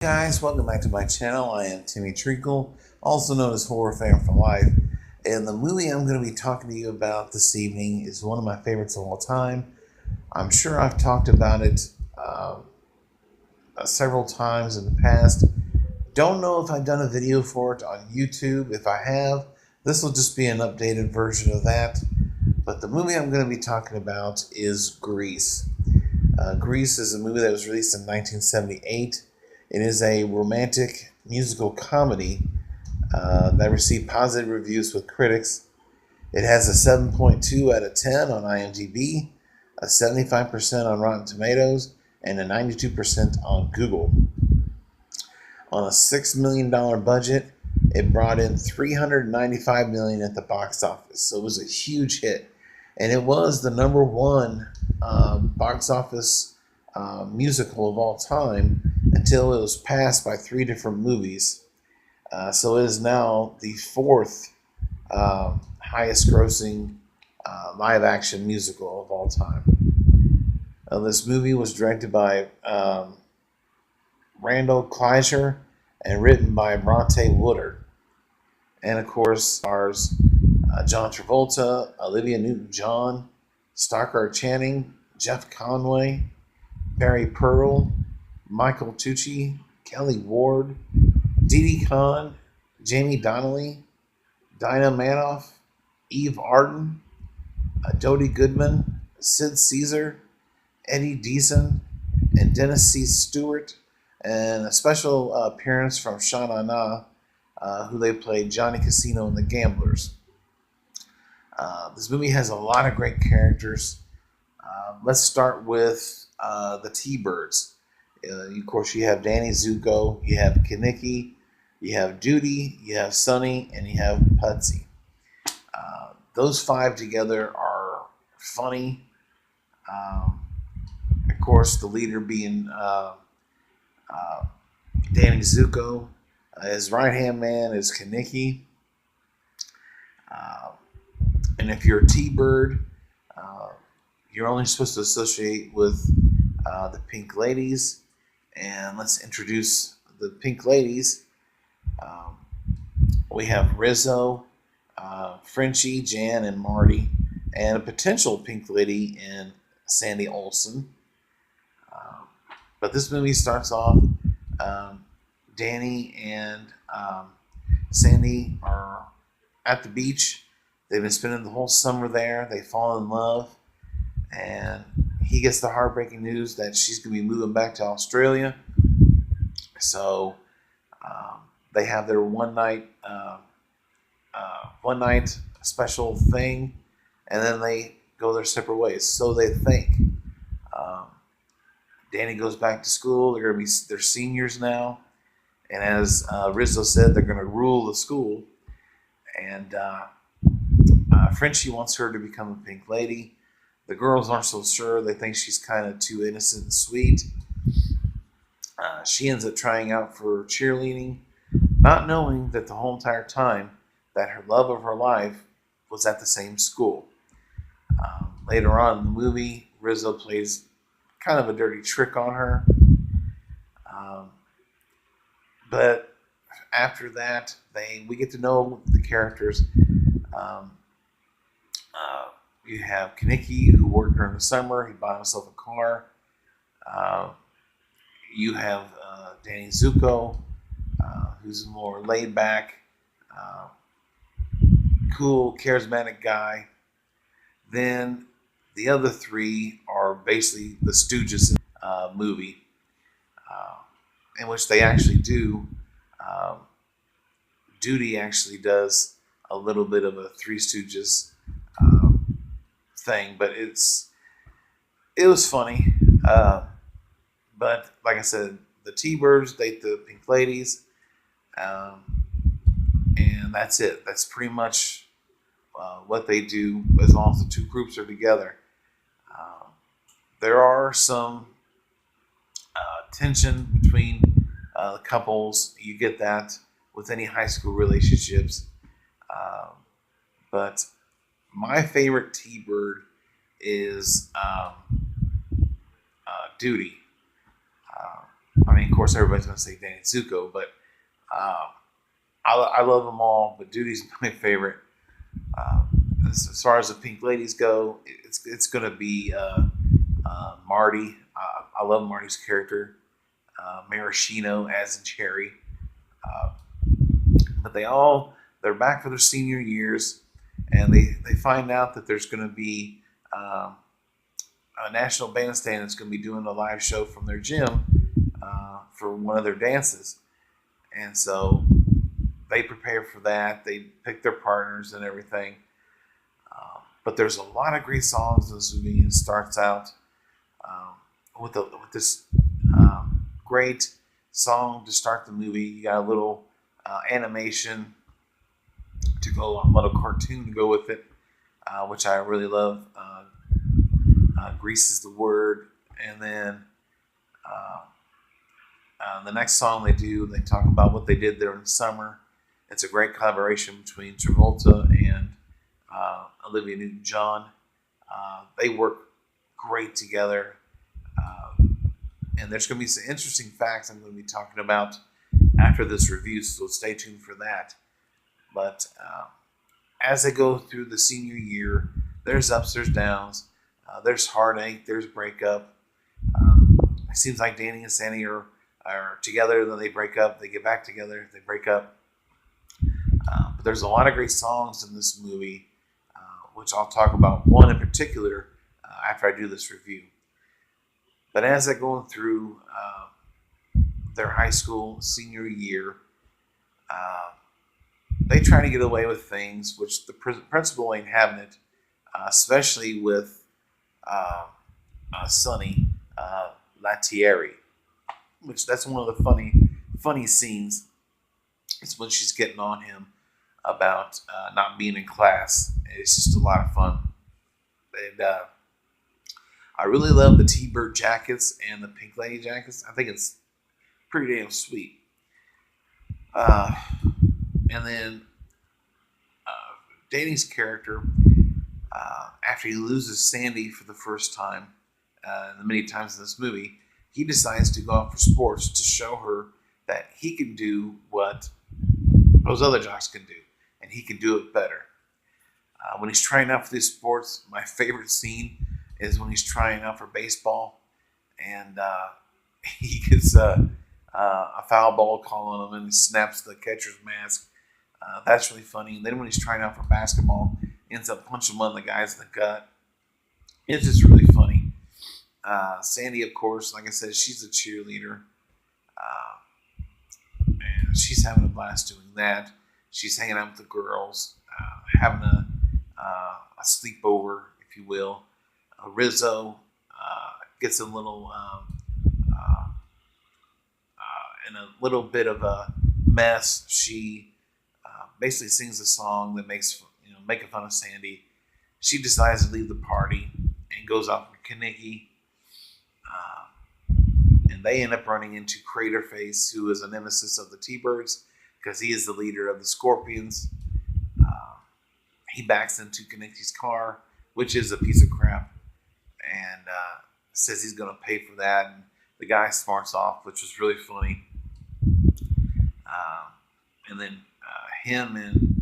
Guys, welcome back to my channel. I am Timmy Treacle, also known as Horror Fan for Life. And the movie I'm going to be talking to you about this evening is one of my favorites of all time. I'm sure I've talked about it several times in the past. Don't know if I've done a video for it on YouTube. If I have, this will just be an updated version of that. But the movie I'm going to be talking about is Grease. Grease is a movie that was released in 1978. It is a romantic musical comedy that received positive reviews with critics. It has a 7.2 out of 10 on IMDb, a 75% on Rotten Tomatoes, and a 92% on Google. On a $6 million budget, it brought in $395 million at the box office. So it was a huge hit. And it was the number one box office musical of all time until it was passed by three different movies. So it is now the fourth highest grossing live action musical of all time. This movie was directed by Randall Kleiser and written by Bronte Woodard. And of course, stars John Travolta, Olivia Newton-John, Stockard Channing, Jeff Conway, Barry Pearl, Michael Tucci, Kelly Ward, Didi Khan, Jamie Donnelly, Dinah Manoff, Eve Arden, Dodie Goodman, Sid Caesar, Eddie Deason, and Dennis C. Stewart, and a special appearance from Sha Na Na, who they played Johnny Casino and the Gamblers. This movie has a lot of great characters. Let's start with the T-Birds. Of course, you have Danny Zuko, you have Kaneki, you have Duty, you have Sonny, and you have Pudsey. Those five together are funny. Of course, the leader being Danny Zuko. His right-hand man is Kaneki. And if you're a T-Bird, you're only supposed to associate with the Pink Ladies. And let's introduce the Pink Ladies. We have Rizzo, Frenchie, Jan, and Marty, and a potential Pink Lady in Sandy Olsen. But this movie starts off, Danny and Sandy are at the beach. They've been spending the whole summer there. They fall in love, and he gets the heartbreaking news that she's going to be moving back to Australia. So they have their one night special thing, and then they go their separate ways. So they think. Danny goes back to school. They're seniors now, and as Rizzo said, they're going to rule the school. And Frenchie wants her to become a Pink Lady. The girls aren't so sure. They think she's kind of too innocent and sweet. She ends up trying out for cheerleading, not knowing that the whole entire time that her love of her life was at the same school. Later on in the movie, Rizzo plays kind of a dirty trick on her. But after that, we get to know the characters. You have Kaneki, who worked during the summer. He bought himself a car. You have Danny Zuko, who's a more laid back, cool, charismatic guy. Then the other three are basically the Stooges movie, in which they actually do. Duty actually does a little bit of a Three Stooges thing, but it was funny. But like I said, the T-Birds date the Pink Ladies, and that's it. That's pretty much what they do as long as the two groups are together. There are some tension between the couples. You get that with any high school relationships. But my favorite T-Bird is Duty. I mean, of course, everybody's going to say Danny Zuko, but um, I love them all. But Judy's my favorite. Um, as far as the Pink Ladies go, it's going to be Marty. I love Marty's character. Maraschino as in Cherry. Uh, but they're back for their senior years, and they find out that there's going to be um, a national bandstand that's going to be doing a live show from their gym for one of their dances, and so they prepare for that. They pick their partners and everything. But there's a lot of great songs in this movie. It starts out um, with this great song to start the movie. You got a little animation to go, a little cartoon to go with it, which I really love. Grease is the word, and then uh, the next song they talk about what they did there in the summer. It's a great collaboration between Travolta and Olivia Newton-John. They work great together, and there's going to be some interesting facts I'm going to be talking about after this review, so stay tuned for that. But as they go through the senior year, there's ups, there's downs, there's heartache, there's breakup. It seems like Danny and Sandy are together, then they break up, they get back together, they break up. But there's a lot of great songs in this movie, which I'll talk about one in particular after I do this review. But as they're going through their high school senior year, they try to get away with things, which the principal ain't having it, especially with Sonny Latieri, which that's one of the funny scenes. It's when she's getting on him about not being in class. It's just a lot of fun. And I really love the T-Bird jackets and the Pink Lady jackets. I think it's pretty damn sweet. And then Danny's character, after he loses Sandy for the first time, the many times in this movie, he decides to go out for sports to show her that he can do what those other jocks can do, and he can do it better. When he's trying out for these sports, my favorite scene is when he's trying out for baseball, and he gets a foul ball call on him, and he snaps the catcher's mask. That's really funny. And then when he's trying out for basketball, he ends up punching one of the guys in the gut. It's just really funny. Sandy, of course, like I said, she's a cheerleader. And she's having a blast doing that. She's hanging out with the girls, having a sleepover, if you will. Rizzo gets a little in a little bit of a mess. She basically sings a song that makes making fun of Sandy. She decides to leave the party and goes off with Kenickie. And they end up running into Craterface, who is a nemesis of the T-Birds, because he is the leader of the Scorpions. He backs into Kenickie's car, which is a piece of crap, and says he's going to pay for that. And the guy smarts off, which was really funny. And then him and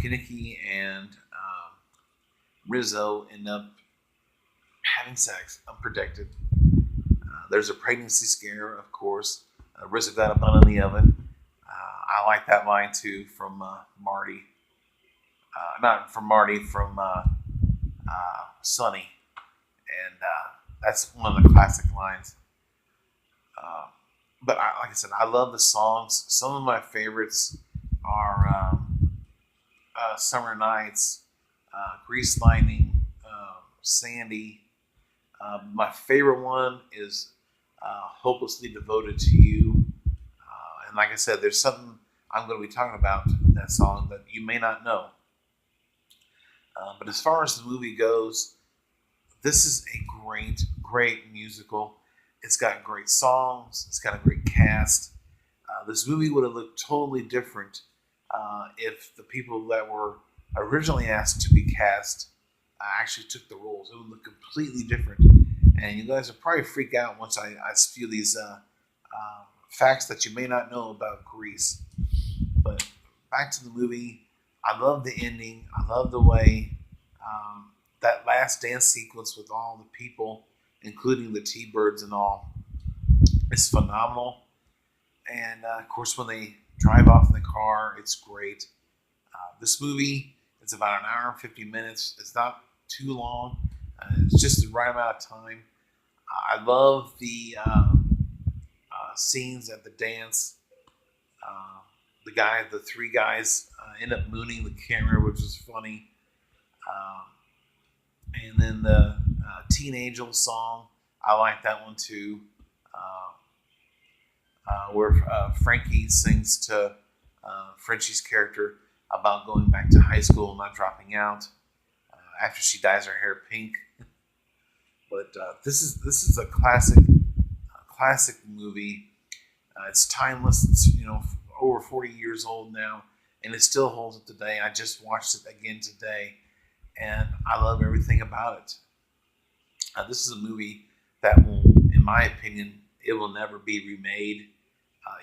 Kenickie and Rizzo end up having sex unprotected. There's a pregnancy scare, of course. Rizzo got a bun in the oven. I like that line too from Marty. Not from Marty, from Sonny. And that's one of the classic lines. But like I said, I love the songs. Some of my favorites are Summer Nights, Grease Lightning, Sandy. My favorite one is Hopelessly Devoted to You. And like I said, there's something I'm going to be talking about in that song that you may not know. But as far as the movie goes, this is a great musical. It's got great songs. It's got a great cast. This movie would have looked totally different if the people that were originally asked to be cast actually took the roles. It would look completely different. And you guys will probably freak out once I spew these facts that you may not know about Grease. But back to the movie. I love the ending. I love the way that last dance sequence with all the people, including the T-Birds and all, is phenomenal. And of course, when they drive off in the car, it's great. This movie is about an hour and 50 minutes. It's not too long. It's just the right amount of time. I love the scenes at the dance. Uh, the three guys end up mooning the camera, which is funny. Um, and then the Teen Angel song, I like that one too, where Frankie sings to Frenchie's character about going back to high school and not dropping out after she dyes her hair pink. But this is a classic movie. It's timeless. It's over 40 years old now, and it still holds up today. I just watched it again today, and I love everything about it. This is a movie that will, in my opinion, it will never be remade.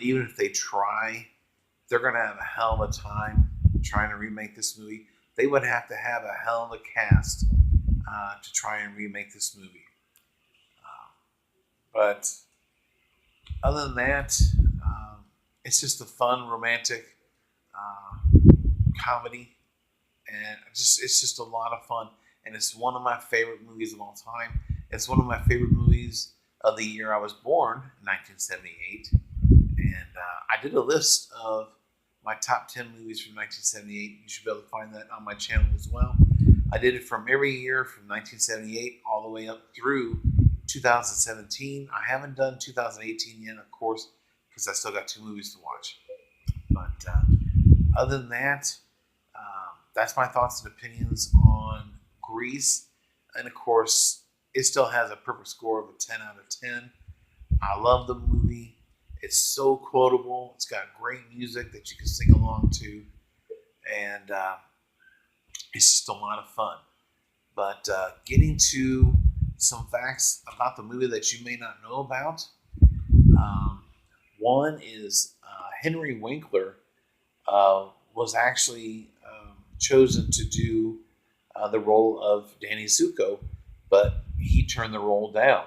Even if they try, they're going to have a hell of a time trying to remake this movie. They would have to have a hell of a cast to try and remake this movie. But other than that, it's just a fun, romantic comedy, and it's just a lot of fun. And it's one of my favorite movies of all time. It's one of my favorite movies of the year I was born, 1978. And I did a list of my top 10 movies from 1978. You should be able to find that on my channel as well. I did it from every year from 1978 all the way up through 2017. I haven't done 2018 yet, of course, because I still got 2 movies to watch. But other than that, that's my thoughts and opinions on Grease. And of course, it still has a perfect score of a 10 out of 10. I love the movie. It's so quotable. It's got great music that you can sing along to. And it's just a lot of fun. But getting to some facts about the movie that you may not know about. One is Henry Winkler was actually chosen to do the role of Danny Zuko, but he turned the role down.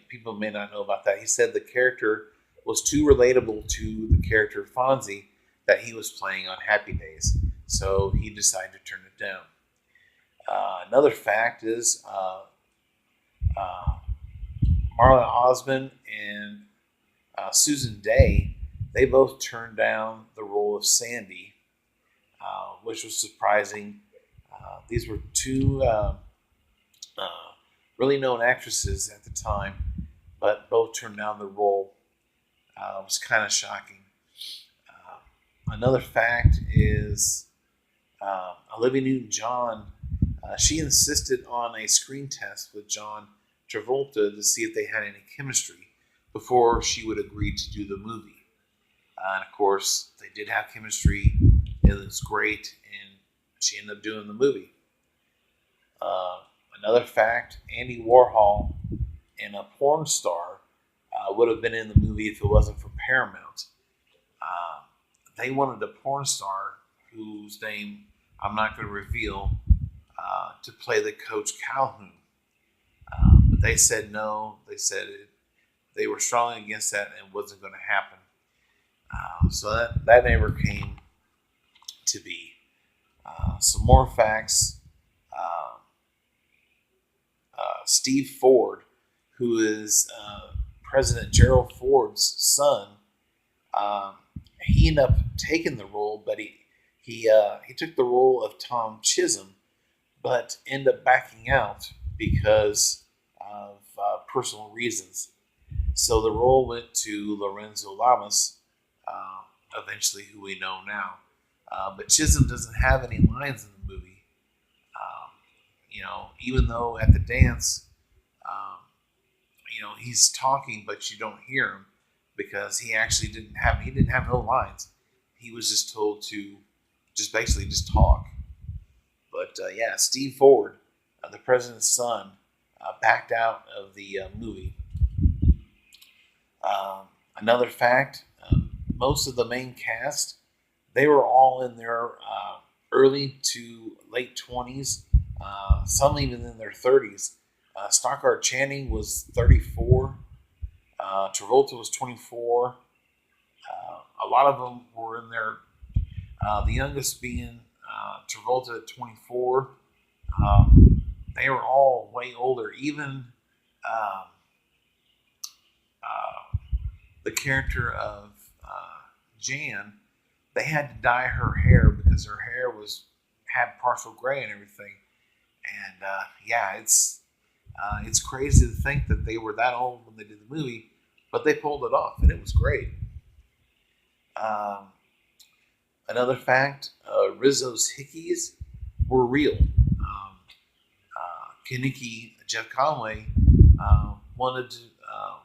People may not know about that. He said the character was too relatable to the character Fonzie that he was playing on Happy Days, so he decided to turn it down. Another fact is Marla Osmond and Susan Day, they both turned down the role of Sandy, which was surprising. These were 2 really known actresses at the time, but both turned down the role. It was kind of shocking. Another fact is Olivia Newton-John. She insisted on a screen test with John Travolta to see if they had any chemistry before she would agree to do the movie. And of course, they did have chemistry. It was great, and she ended up doing the movie. Another fact, Andy Warhol and a porn star would have been in the movie if it wasn't for Paramount. They wanted a porn star whose name I'm not going to reveal to play the Coach Calhoun. But they said no. They said they were strongly against that and it wasn't going to happen. So that never came to be. Some more facts. Steve Ford, who is President Gerald Ford's son, he ended up taking the role, but he took the role of Tom Chisholm, but ended up backing out because of personal reasons. So the role went to Lorenzo Lamas, eventually who we know now. But Chisholm doesn't have any lines in the movie. Even though at the dance, he's talking, but you don't hear him because he actually didn't have no lines. He was just told to basically talk. But Steve Ford, the president's son, backed out of the movie. Another fact, most of the main cast, they were all in their early to late 20s, some even in their 30s. Stockard Channing was 34. Travolta was 24. A lot of them were in their, the youngest being Travolta at 24. They were all way older. Even um, the character of Jan, they had to dye her hair because her hair had partial gray and everything. And yeah, it's crazy to think that they were that old when they did the movie, but they pulled it off, and it was great. Um, Another fact: Rizzo's hickeys were real. Kaniki Jeff Conway wanted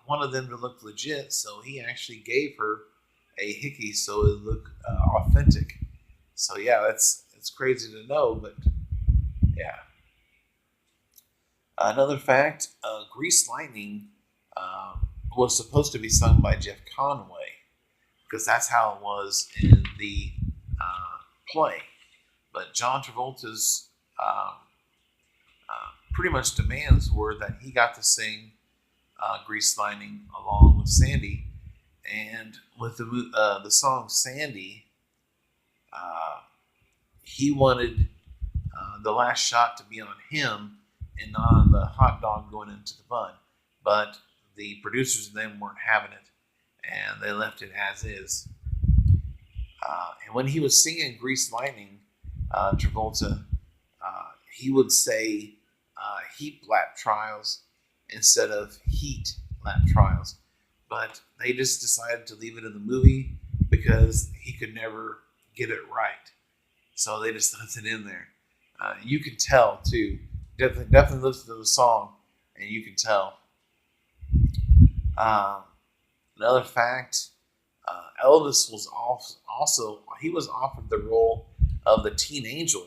one of them to look legit, so he actually gave her a hickey so it looked authentic. So yeah, it's crazy to know, but yeah. Another fact: Grease Lightning uh, was supposed to be sung by Jeff Conway because that's how it was in the play. But John Travolta's pretty much demands were that he got to sing Grease Lightning along with Sandy, and with the song Sandy, uh, he wanted the last shot to be on him and not on the hot dog going into the bun. But the producers and them weren't having it, and they left it as is. And when he was singing Grease Lightning, Travolta, he would say heat lap trials instead of heat lap trials. But they just decided to leave it in the movie because he could never get it right. So they just left it in there. You can tell too. Definitely listen to the song, and you can tell. Um, Another fact: Elvis was also he was offered the role of the teen angel,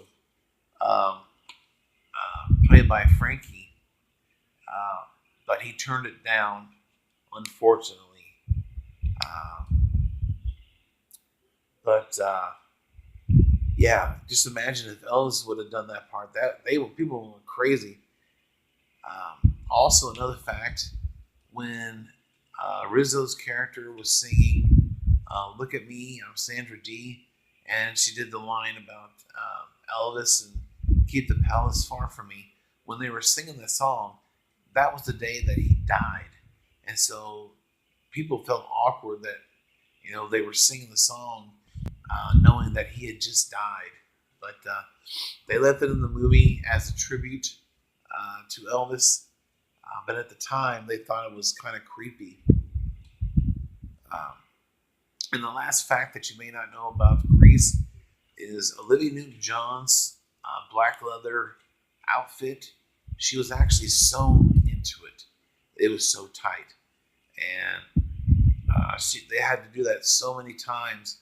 um, played by Frankie, uh, but he turned it down, unfortunately. Um, but yeah, just imagine if Elvis would have done that part. That people went crazy. Also, another fact: when Rizzo's character was singing "Look at Me, I'm Sandra Dee," and she did the line about Elvis and "Keep the Palace Far from Me." When they were singing that song, that was the day that he died, and so people felt awkward that they were singing the song knowing that he had just died. But they left it in the movie as a tribute to Elvis. But at the time, they thought it was kind of creepy. Um, and the last fact that you may not know about Grease is Olivia Newton-John's black leather outfit. She was actually sewn into it. It was so tight, and they had to do that so many times,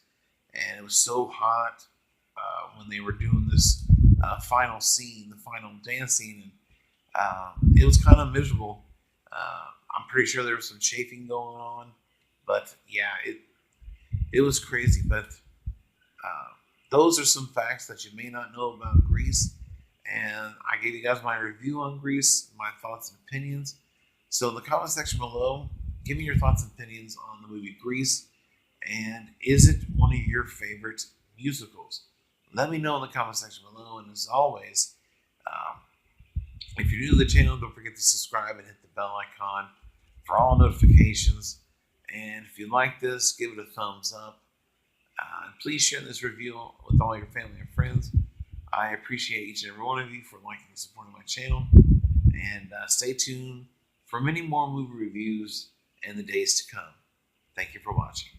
and it was so hot when they were doing this final scene, the final dance scene, and it was kind of miserable. I'm pretty sure there was some chafing going on, but yeah, it was crazy. But uh, those are some facts that you may not know about Grease, and I gave you guys my review on Grease, my thoughts and opinions. So in the comment section below, give me your thoughts and opinions on the movie Grease, and is it one of your favorite musicals? Let me know in the comment section below, and as always, um, if you're new to the channel, don't forget to subscribe and hit the bell icon for all notifications. And if you like this, give it a thumbs up. Please share this review with all your family and friends. I appreciate each and every one of you for liking and supporting my channel. And stay tuned for many more movie reviews in the days to come. Thank you for watching.